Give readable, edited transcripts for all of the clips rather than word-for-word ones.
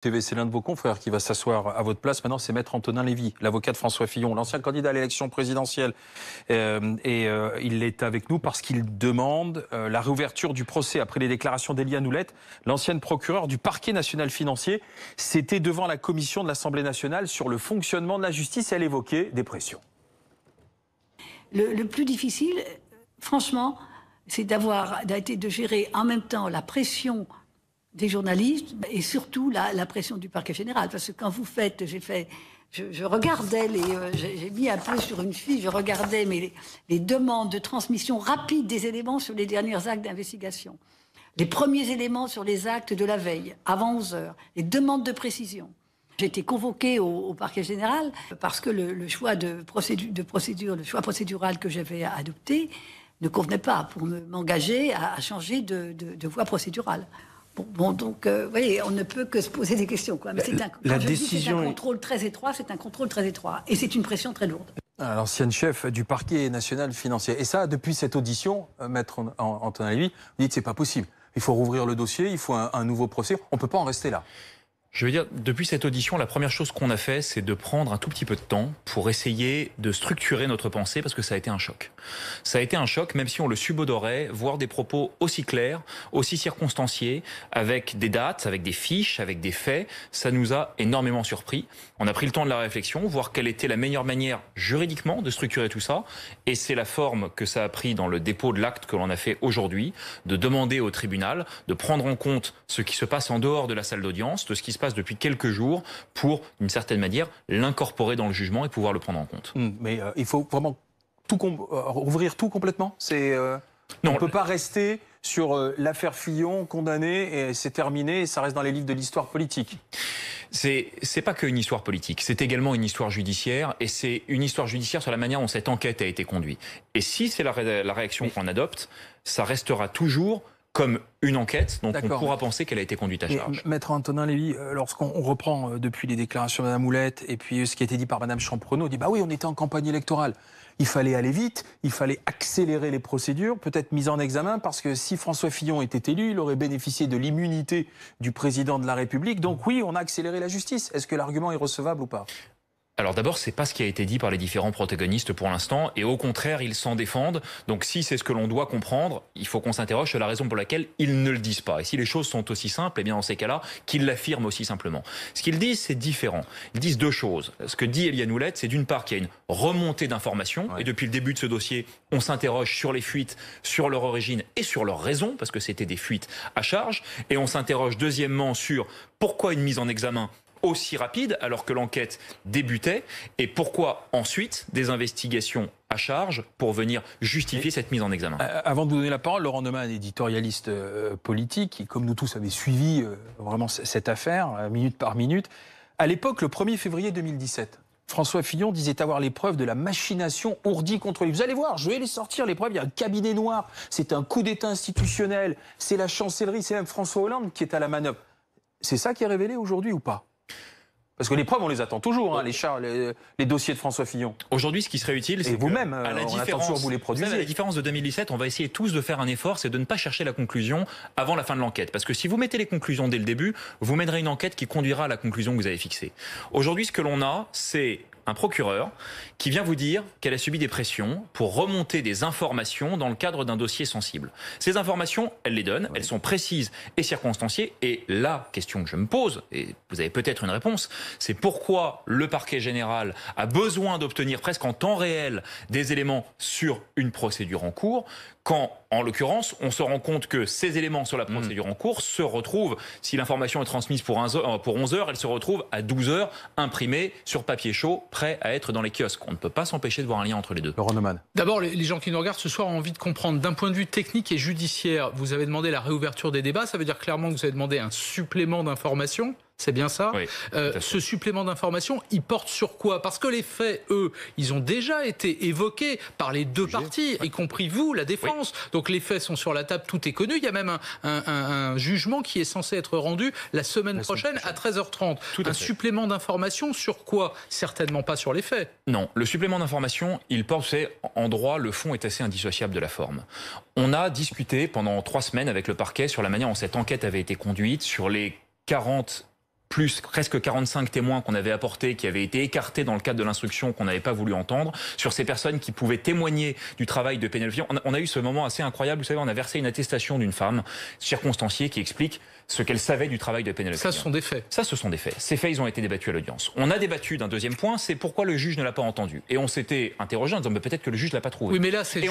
TV, c'est l'un de vos confrères qui va s'asseoir à votre place. Maintenant, c'est Maître Antonin Lévy, l'avocat de François Fillon, l'ancien candidat à l'élection présidentielle. Il est avec nous parce qu'il demande la réouverture du procès après les déclarations d'Éliane Houlette, l'ancienne procureure du parquet national financier. C'était devant la commission de l'Assemblée nationale sur le fonctionnement de la justice. Elle évoquait des pressions. Le plus difficile, franchement, c'est de gérer en même temps la pression des journalistes et surtout la pression du parquet général. Parce que quand vous faites, je regardais, j'ai mis un peu sur une fiche, je regardais les demandes de transmission rapide des éléments sur les derniers actes d'investigation. Les premiers éléments sur les actes de la veille, avant 11 heures, les demandes de précision. J'ai été convoquée au parquet général parce que le choix de procédure, le choix procédural que j'avais adopté ne convenait pas pour m'engager à changer de voie procédurale. Donc, vous voyez, on ne peut que se poser des questions, quoi. Mais c'est un contrôle très étroit, c'est un contrôle très étroit. Et c'est une pression très lourde. L'ancienne chef du parquet national financier. Et ça, depuis cette audition, Maître Antonin Lévy, vous dites que c'est pas possible. Il faut rouvrir le dossier, il faut un nouveau procès. On ne peut pas en rester là. Je veux dire, depuis cette audition, la première chose qu'on a fait, c'est de prendre un tout petit peu de temps pour essayer de structurer notre pensée, parce que ça a été un choc. Ça a été un choc, même si on le subodorait, voir des propos aussi clairs, aussi circonstanciés, avec des dates, avec des fiches, avec des faits, ça nous a énormément surpris. On a pris le temps de la réflexion, voir quelle était la meilleure manière juridiquement de structurer tout ça, et c'est la forme que ça a pris dans le dépôt de l'acte que l'on a fait aujourd'hui, de demander au tribunal de prendre en compte ce qui se passe en dehors de la salle d'audience, de ce qui se passe depuis quelques jours pour, d'une certaine manière, l'incorporer dans le jugement et pouvoir le prendre en compte. Mais il faut vraiment rouvrir tout complètement. On ne peut pas rester sur l'affaire Fillon, condamné, et c'est terminé, et ça reste dans les livres de l'histoire politique. C'est pas qu'une histoire politique, c'est également une histoire judiciaire, et c'est une histoire judiciaire sur la manière dont cette enquête a été conduite. Et si c'est la réaction qu'on adopte, ça restera toujours comme une enquête, donc on pourra penser qu'elle a été conduite à charge. Maître Antonin Lévy, lorsqu'on reprend depuis les déclarations de Mme Houlette et puis ce qui a été dit par Mme Champrenault, on dit bah oui, on était en campagne électorale. Il fallait aller vite, il fallait accélérer les procédures, peut-être mise en examen, parce que si François Fillon était élu, il aurait bénéficié de l'immunité du président de la République. Donc oui, on a accéléré la justice. Est-ce que l'argument est recevable ou pas ? Alors d'abord, c'est pas ce qui a été dit par les différents protagonistes pour l'instant, et au contraire, ils s'en défendent. Donc si c'est ce que l'on doit comprendre, il faut qu'on s'interroge sur la raison pour laquelle ils ne le disent pas. Et si les choses sont aussi simples, eh bien dans ces cas-là, qu'ils l'affirment aussi simplement. Ce qu'ils disent, c'est différent. Ils disent deux choses. Ce que dit Éliane Houlette, c'est d'une part qu'il y a une remontée d'informations, et depuis le début de ce dossier, on s'interroge sur les fuites, sur leur origine et sur leur raison, parce que c'était des fuites à charge, et on s'interroge deuxièmement sur pourquoi une mise en examen aussi rapide alors que l'enquête débutait, et pourquoi ensuite des investigations à charge pour venir justifier cette mise en examen. Avant de vous donner la parole, Laurent Neumann, éditorialiste politique, qui, comme nous tous, avait suivi vraiment cette affaire, minute par minute. À l'époque, le 1er février 2017, François Fillon disait avoir les preuves de la machination ourdie contre lui. Vous allez voir, je vais les sortir, les preuves. Il y a un cabinet noir, c'est un coup d'État institutionnel, c'est la chancellerie, c'est même François Hollande qui est à la manœuvre. C'est ça qui est révélé aujourd'hui ou pas ? Parce que les preuves, on les attend toujours, hein, les dossiers de François Fillon. Aujourd'hui, ce qui serait utile, c'est que, vous-même, on attend toujours vous les produisez. À la différence de 2017, on va essayer tous de faire un effort, c'est de ne pas chercher la conclusion avant la fin de l'enquête. Parce que si vous mettez les conclusions dès le début, vous mènerez une enquête qui conduira à la conclusion que vous avez fixée. Aujourd'hui, ce que l'on a, c'est un procureur qui vient vous dire qu'elle a subi des pressions pour remonter des informations dans le cadre d'un dossier sensible. Ces informations, elle les donne, elles sont précises et circonstanciées. Et la question que je me pose, et vous avez peut-être une réponse, c'est pourquoi le parquet général a besoin d'obtenir presque en temps réel des éléments sur une procédure en cours, quand, en l'occurrence, on se rend compte que ces éléments sur la procédure en cours se retrouvent, si l'information est transmise pour 11 heures, elle se retrouve à 12 heures, imprimée sur papier chaud, prêt à être dans les kiosques. On ne peut pas s'empêcher de voir un lien entre les deux. Laurent Neumann. D'abord, les gens qui nous regardent ce soir ont envie de comprendre, d'un point de vue technique et judiciaire, vous avez demandé la réouverture des débats, ça veut dire clairement que vous avez demandé un supplément d'informations. C'est bien ça. Oui, ce supplément d'information, il porte sur quoi? Parce que les faits, eux, ils ont déjà été évoqués par les deux parties, y compris vous, la défense. Oui. Donc les faits sont sur la table, tout est connu. Il y a même un jugement qui est censé être rendu la semaine prochaine à 13h30. Un supplément d'information sur quoi? Certainement pas sur les faits. Non, le supplément d'information, il porte, en droit, le fond est assez indissociable de la forme. On a discuté pendant 3 semaines avec le parquet sur la manière dont cette enquête avait été conduite, sur les 40 plus presque 45 témoins qu'on avait apportés, qui avaient été écartés dans le cadre de l'instruction, qu'on n'avait pas voulu entendre, sur ces personnes qui pouvaient témoigner du travail de Pénélope Fillon. On a eu ce moment assez incroyable, vous savez, on a versé une attestation d'une femme circonstanciée qui explique ce qu'elle savait du travail de Pénélope Fillon. Ça, ce sont des faits. Ça, ce sont des faits. Ces faits, ils ont été débattus à l'audience. On a débattu d'un deuxième point, c'est pourquoi le juge ne l'a pas entendu. Et on s'était interrogé en disant, mais peut-être que le juge ne l'a pas trouvé. Oui, mais là, c'est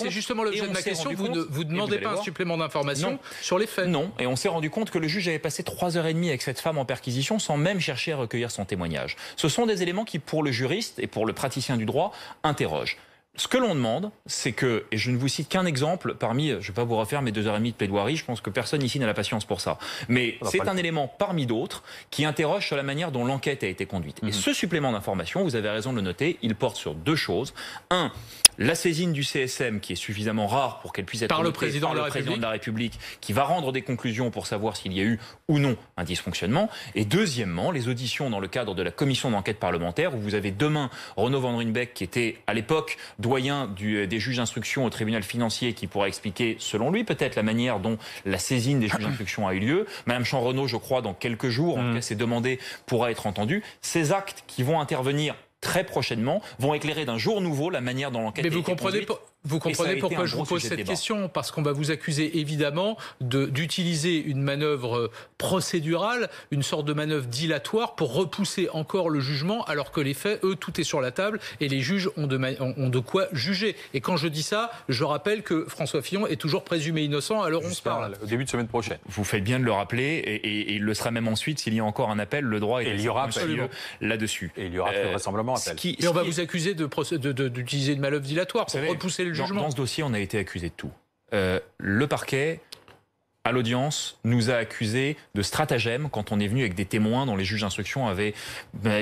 justement l'objet de ma question. Vous ne demandez pas un supplément d'information sur les faits. Non, et on s'est rendu compte que le juge avait passé 3h30 avec cette femme en perquisition sans même chercher à recueillir son témoignage. Ce sont des éléments qui, pour le juriste et pour le praticien du droit, interrogent. Ce que l'on demande, c'est que, et je ne vous cite qu'un exemple parmi, je ne vais pas vous refaire mes 2h30 de plaidoirie, je pense que personne ici n'a la patience pour ça, mais c'est un élément parmi d'autres qui interroge sur la manière dont l'enquête a été conduite. Et ce supplément d'information, vous avez raison de le noter, il porte sur deux choses. Un, la saisine du CSM qui est suffisamment rare pour qu'elle puisse être par le président de la République, qui va rendre des conclusions pour savoir s'il y a eu ou non un dysfonctionnement. Et deuxièmement, les auditions dans le cadre de la commission d'enquête parlementaire, où vous avez demain Renaud Van Ruynbeck, qui était à l'époque doyen des juges d'instruction au tribunal financier, qui pourra expliquer, selon lui, peut-être la manière dont la saisine des juges d'instruction a eu lieu. Madame Champ-Renaud, je crois, dans quelques jours, en tout cas, c'est demandé, pourra être entendu. Ces actes qui vont intervenir très prochainement vont éclairer d'un jour nouveau la manière dont l'enquête a été conduite. Vous comprenez pourquoi je vous pose cette question? Parce qu'on va vous accuser évidemment d'utiliser une manœuvre procédurale, une sorte de manœuvre dilatoire pour repousser encore le jugement, alors que les faits, eux, tout est sur la table et les juges ont de quoi juger. Et quand je dis ça, je rappelle que François Fillon est toujours présumé innocent à l'heure où on se parle. Au début de semaine prochaine. Vous faites bien de le rappeler et il le sera même ensuite s'il y a encore un appel. Le droit est là-dessus. Et il y aura vraisemblablement appel. Et on va vous accuser d'utiliser une manœuvre dilatoire pour repousser le jugement. Dans ce dossier, on a été accusé de tout. Le parquet, à l'audience, nous a accusé de stratagème quand on est venu avec des témoins dont les juges d'instruction n'avaient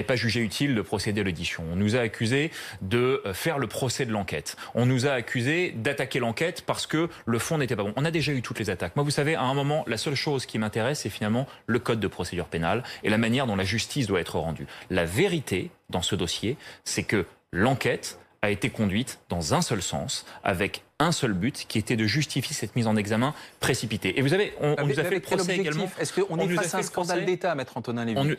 pas jugé utile de procéder à l'audition. On nous a accusé de faire le procès de l'enquête. On nous a accusé d'attaquer l'enquête parce que le fond n'était pas bon. On a déjà eu toutes les attaques. Moi, vous savez, à un moment, la seule chose qui m'intéresse, c'est finalement le code de procédure pénale et la manière dont la justice doit être rendue. La vérité dans ce dossier, c'est que l'enquête a été conduite dans un seul sens, avec un seul but, qui était de justifier cette mise en examen précipitée. Et vous savez, on nous a fait le procès également. Est-ce qu'on est face à un scandale d'État, Maître Antonin Lévy?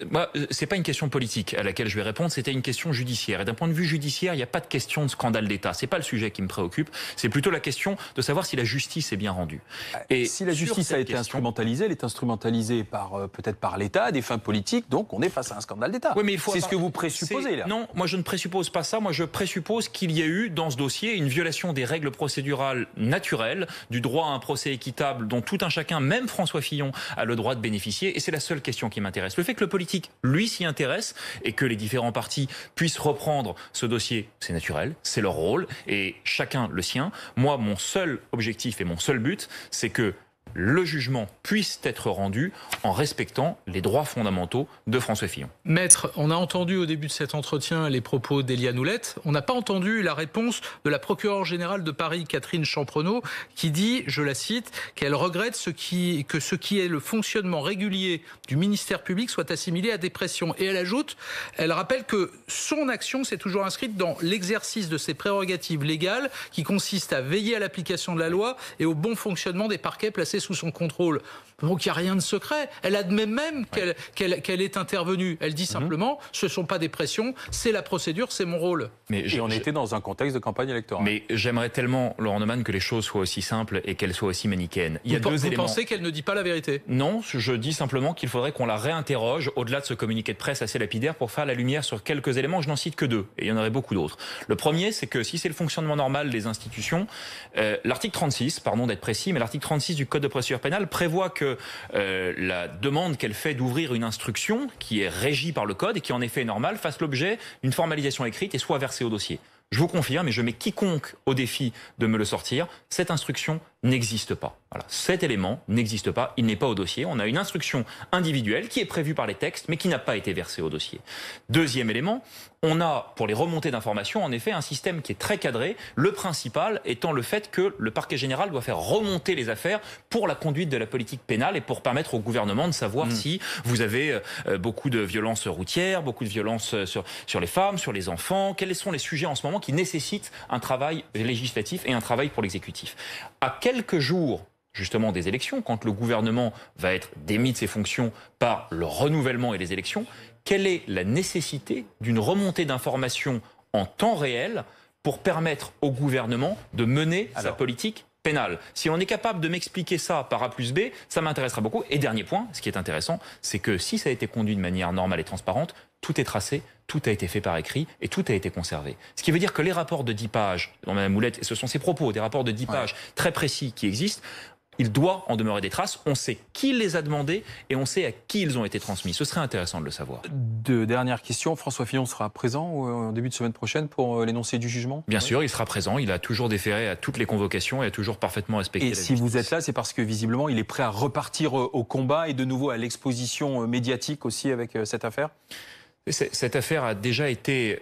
C'est pas une question politique à laquelle je vais répondre, c'était une question judiciaire. Et d'un point de vue judiciaire, il n'y a pas de question de scandale d'État. C'est pas le sujet qui me préoccupe. C'est plutôt la question de savoir si la justice est bien rendue. Et si la justice a été instrumentalisée, elle est instrumentalisée peut-être par l'État, à des fins politiques, donc on est face à un scandale d'État. Oui, c'est ce que vous présupposez là. Non, moi je ne présuppose pas ça. Moi je présuppose qu'il y a eu dans ce dossier une violation des règles procédurales naturelles, du droit à un procès équitable dont tout un chacun, même François Fillon, a le droit de bénéficier. Et c'est la seule question qui m'intéresse. Le fait que le politique, lui, s'y intéresse et que les différents partis puissent reprendre ce dossier, c'est naturel, c'est leur rôle et chacun le sien. Moi, mon seul objectif et mon seul but, c'est que le jugement puisse être rendu en respectant les droits fondamentaux de François Fillon. Maître, on a entendu au début de cet entretien les propos d'Éliane Houlette. On n'a pas entendu la réponse de la procureure générale de Paris, Catherine Champrenaud, qui dit, je la cite, qu'elle regrette que ce qui est le fonctionnement régulier du ministère public soit assimilé à des pressions. Et elle ajoute, elle rappelle que son action s'est toujours inscrite dans l'exercice de ses prérogatives légales qui consistent à veiller à l'application de la loi et au bon fonctionnement des parquets placés sous son contrôle. Donc il n'y a rien de secret. Elle admet même qu'elle est intervenue. Elle dit simplement, ce ne sont pas des pressions, c'est la procédure, c'est mon rôle. Et on était dans un contexte de campagne électorale. Mais j'aimerais tellement, Laurent Neumann, que les choses soient aussi simples et qu'elles soient aussi manichéennes. Vous pensez qu'elle ne dit pas la vérité? Non, je dis simplement qu'il faudrait qu'on la réinterroge au-delà de ce communiqué de presse assez lapidaire pour faire la lumière sur quelques éléments. Je n'en cite que deux, et il y en aurait beaucoup d'autres. Le premier, c'est que si c'est le fonctionnement normal des institutions, l'article 36, pardon d'être précis, mais l'article 36 du Code de procédure pénale prévoit que la demande qu'elle fait d'ouvrir une instruction qui est régie par le Code et qui en effet est normale fasse l'objet d'une formalisation écrite et soit versée au dossier. Je vous confirme, et je mets quiconque au défi de me le sortir, cette instruction n'existe pas. Voilà. Cet élément n'existe pas, il n'est pas au dossier. On a une instruction individuelle qui est prévue par les textes, mais qui n'a pas été versée au dossier. Deuxième élément, on a, pour les remontées d'informations, en effet, un système qui est très cadré, le principal étant le fait que le parquet général doit faire remonter les affaires pour la conduite de la politique pénale et pour permettre au gouvernement de savoir si vous avez beaucoup de violences routières, beaucoup de violences sur les femmes, sur les enfants, quels sont les sujets en ce moment qui nécessitent un travail législatif et un travail pour l'exécutif. À quelques jours justement des élections, quand le gouvernement va être démis de ses fonctions par le renouvellement et les élections, quelle est la nécessité d'une remontée d'informations en temps réel pour permettre au gouvernement de mener sa politique pénale? Si on est capable de m'expliquer ça par A plus B, ça m'intéressera beaucoup. Et dernier point, ce qui est intéressant, c'est que si ça a été conduit de manière normale et transparente, tout est tracé, tout a été fait par écrit et tout a été conservé. Ce qui veut dire que les rapports de 10 pages, dont Mme Moulette, et ce sont ses propos, des rapports de 10 pages très précis qui existent, il doit en demeurer des traces. On sait qui les a demandés et on sait à qui ils ont été transmis. Ce serait intéressant de le savoir. Deux dernières questions. François Fillon sera présent en début de semaine prochaine pour l'énoncé du jugement? Bien sûr, il sera présent. Il a toujours déféré à toutes les convocations et a toujours parfaitement respecté la justice. Et si vous êtes là, c'est parce que visiblement, il est prêt à repartir au combat et de nouveau à l'exposition médiatique aussi avec cette affaire? Cette affaire a déjà été,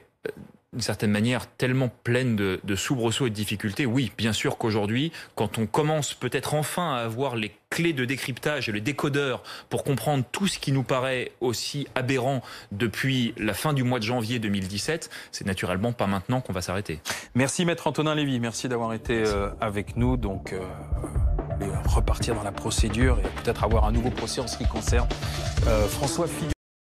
d'une certaine manière, tellement pleine de soubresauts et de difficultés. Oui, bien sûr qu'aujourd'hui, quand on commence peut-être enfin à avoir les clés de décryptage et le décodeur pour comprendre tout ce qui nous paraît aussi aberrant depuis la fin du mois de janvier 2017, c'est naturellement pas maintenant qu'on va s'arrêter. Merci Maître Antonin Lévy, merci d'avoir été avec nous. Donc, repartir dans la procédure et peut-être avoir un nouveau procès en ce qui concerne François Fillon.